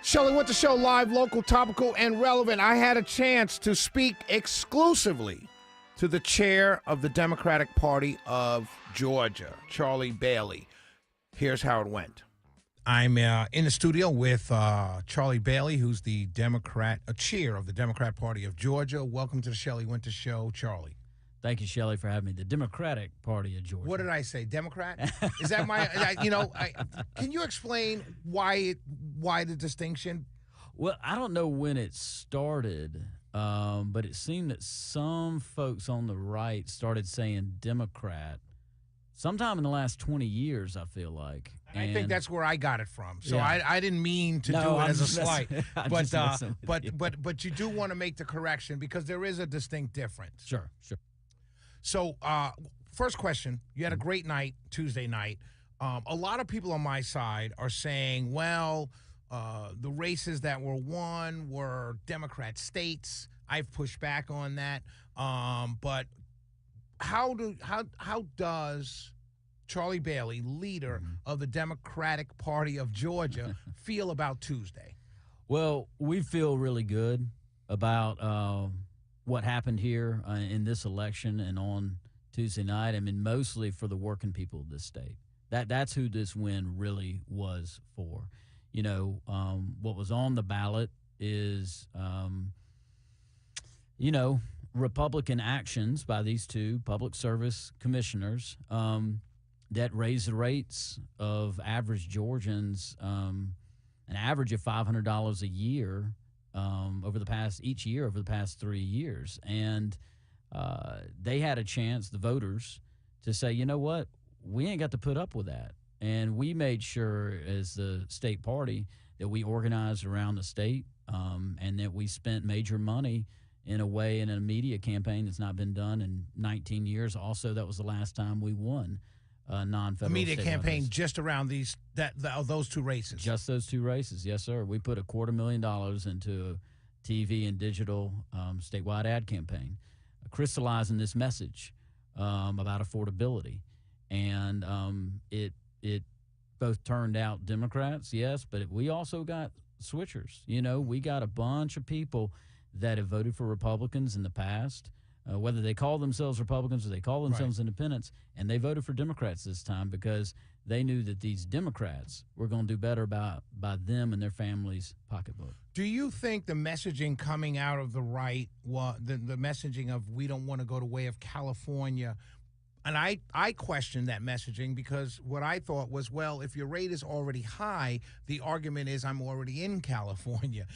Shelley Winter Show, live, local, topical, and relevant. I had a chance to speak exclusively to the chair of the Democratic Party of Georgia, Charlie Bailey. Here's how it went. I'm in the studio with Charlie Bailey, who's the chair of the Democrat Party of Georgia. Welcome to the Shelley Winter Show, Charlie. Thank you, Shelley, for having me. The Democratic Party of Georgia. What did I say? Democrat? Is that my? Can you explain why the distinction? Well, I don't know when it started, but it seemed that some folks on the right started saying Democrat sometime in the last 20 years, I feel like. And I think that's where I got it from. So yeah. I didn't mean to do it as a slight. But you do want to make the correction because there is a distinct difference. Sure. So first question, you had a great night, Tuesday night. A lot of people on my side are saying, well, the races that were won were Democrat states. I've pushed back on that. But how does Charlie Bailey, leader of the Democratic Party of Georgia, feel about Tuesday? Well, we feel really good about what happened here in this election and on Tuesday night. I mean, mostly for the working people of this state. That's who this win really was for. You know, what was on the ballot is, Republican actions by these two public service commissioners that raised the rates of average Georgians an average of $500 a year over the past 3 years. And they had a chance, the voters, to say, you know what, we ain't got to put up with that. And we made sure as the state party that we organized around the state and that we spent major money in a media campaign that's not been done in 19 years. Also, that was the last time we won non-federal media campaign race. Just around those two races. Just those two races, yes, sir. We put $250,000 into a TV and digital statewide ad campaign, crystallizing this message about affordability, and it both turned out Democrats, yes, but we also got switchers. You know, we got a bunch of people that have voted for Republicans in the past, whether they call themselves Republicans or they call themselves independents, and they voted for Democrats this time because they knew that these Democrats were going to do better by them and their families' pocketbook. Do you think the messaging coming out of the right, the messaging of we don't want to go the way of California, and I questioned that messaging because what I thought was, well, if your rate is already high, the argument is I'm already in California.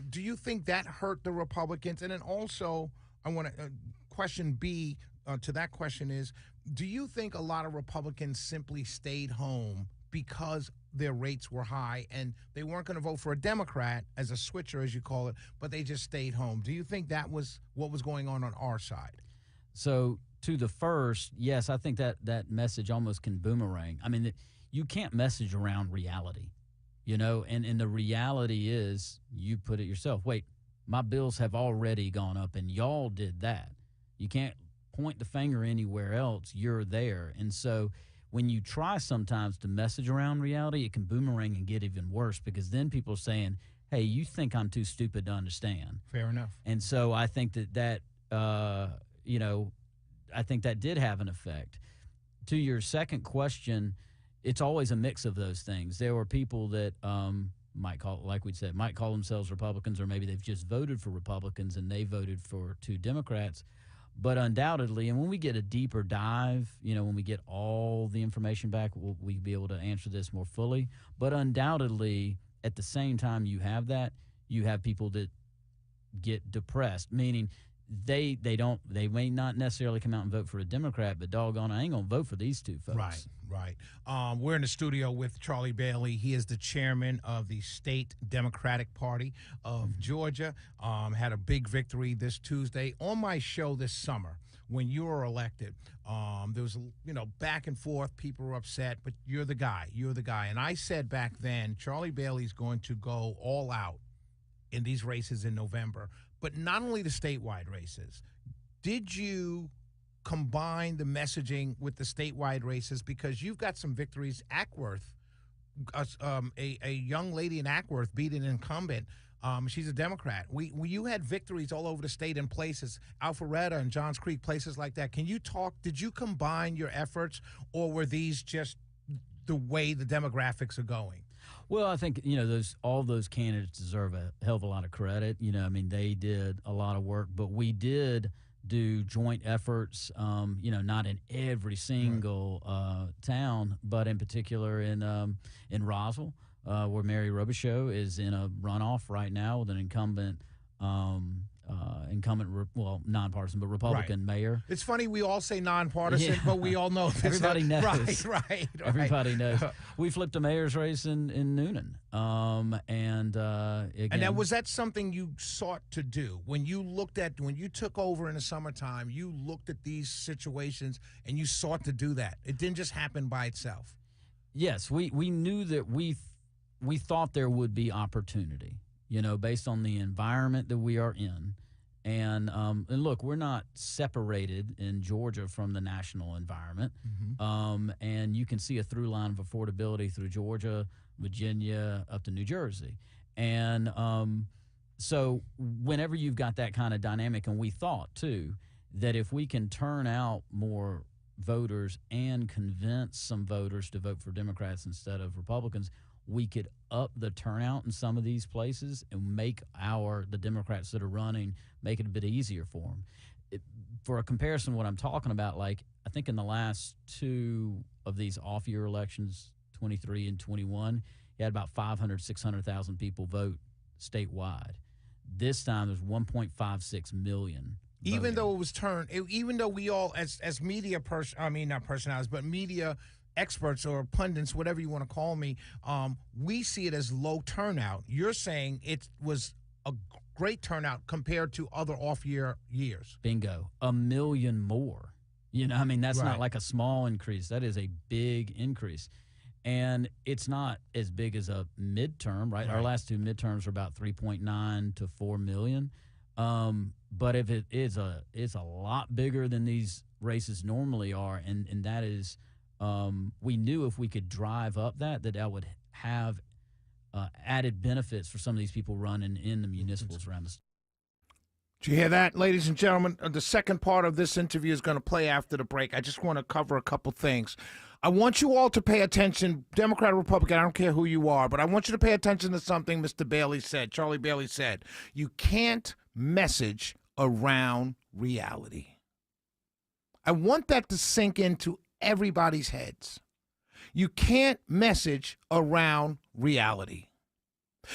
Do you think that hurt the Republicans? And then also, I want to question B to that question is, do you think a lot of Republicans simply stayed home because their rates were high and they weren't going to vote for a Democrat as a switcher, as you call it, but they just stayed home? Do you think that was what was going on our side? So to the first, yes, I think that message almost can boomerang. I mean, you can't message around reality, you know, and the reality is you put it yourself. Wait, my bills have already gone up and y'all did that. You can't point the finger anywhere else. You're there. And so when you try sometimes to message around reality, it can boomerang and get even worse because then people are saying, hey, you think I'm too stupid to understand. Fair enough. And so I think that I think that did have an effect. To your second question, it's always a mix of those things. There were people that might call themselves Republicans, or maybe they've just voted for Republicans and they voted for two Democrats. But undoubtedly, and when we get a deeper dive, you know, when we get all the information back, we'll be able to answer this more fully. But undoubtedly, at the same time you have people that get depressed, meaning they may not necessarily come out and vote for a Democrat, but doggone, I ain't gonna vote for these two folks. Right. We're in the studio with Charlie Bailey. He is the chairman of the State Democratic Party of Georgia. Had a big victory this Tuesday. On my show this summer, when you were elected, there was back and forth. People were upset, but you're the guy. And I said back then, Charlie Bailey's going to go all out in these races in November. But not only the statewide races. Did you combine the messaging with the statewide races? Because you've got some victories. Ackworth a young lady in Ackworth beat an incumbent. She's a Democrat. You had victories all over the state in places, Alpharetta and Johns Creek, places like that. Can you talk? Did you combine your efforts, or were these just the way the demographics are going? Well, I think, all those candidates deserve a hell of a lot of credit. I mean, they did a lot of work, but we did do joint efforts, not in every single town, but in particular in Roswell, where Mary Robichaud is in a runoff right now with an incumbent, nonpartisan, but Republican mayor. It's funny, we all say nonpartisan, but we all know this. Everybody knows. Right. Everybody knows. We flipped a mayor's race in Noonan. Again, and was that something you sought to do? When you took over in the summertime, you looked at these situations and you sought to do that. It didn't just happen by itself. Yes, we knew that we thought there would be opportunity, based on the environment that we are in. And look, we're not separated in Georgia from the national environment. Mm-hmm. And you can see a through line of affordability through Georgia, Virginia, up to New Jersey. And so whenever you've got that kind of dynamic, and we thought, too, that if we can turn out more voters and convince some voters to vote for Democrats instead of Republicans, we could up the turnout in some of these places and make the Democrats that are running, make it a bit easier for them. For a comparison, what I'm talking about, I think in the last two of these off-year elections, 23 and 21, you had about 600,000 people vote statewide. This time there's 1.56 million. Even though it was even though we all, as media not personalities, but media experts or pundits, whatever you want to call me, we see it as low turnout. You're saying it was a great turnout compared to other off-year years. Bingo. 1 million more. That's right. Not like a small increase. That is a big increase. And it's not as big as a midterm, right? Our last two midterms are about 3.9 to 4 million. But if it's a lot bigger than these races normally are, and that is, we knew if we could drive up that would have added benefits for some of these people running in the municipals around the state. Did you hear that, ladies and gentlemen? The second part of this interview is going to play after the break. I just want to cover a couple things. I want you all to pay attention, Democrat or Republican, I don't care who you are, but I want you to pay attention to something Mr. Bailey said, Charlie Bailey said. You can't message around reality. I want that to sink into everybody's heads. You can't message around reality.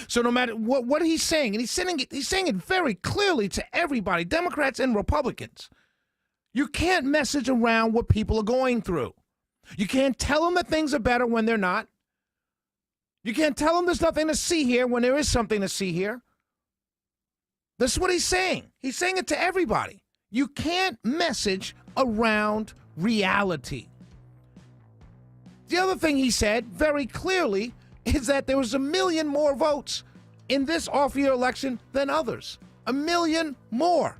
So no matter what he's saying, and he's saying it very clearly to everybody, Democrats and Republicans, you can't message around what people are going through. You can't tell them that things are better when they're not. You can't tell them there's nothing to see here when there is something to see here. That's what he's saying. He's saying it to everybody. You can't message around reality. The other thing he said very clearly is that there was 1 million more votes in this off-year election than others. 1 million more.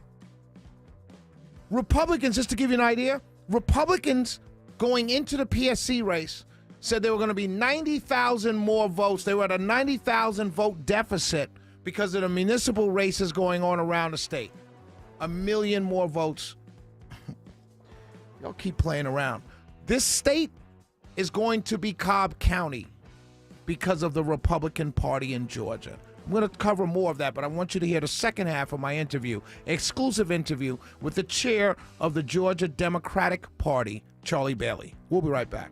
Republicans, just to give you an idea, Republicans going into the PSC race said there were going to be 90,000 more votes. They were at a 90,000 vote deficit because of the municipal races going on around the state. 1 million more votes. Y'all keep playing around. This state is going to be Cobb County because of the Republican Party in Georgia. I'm going to cover more of that, but I want you to hear the second half of my interview, exclusive interview with the chair of the Georgia Democratic Party, Charlie Bailey. We'll be right back.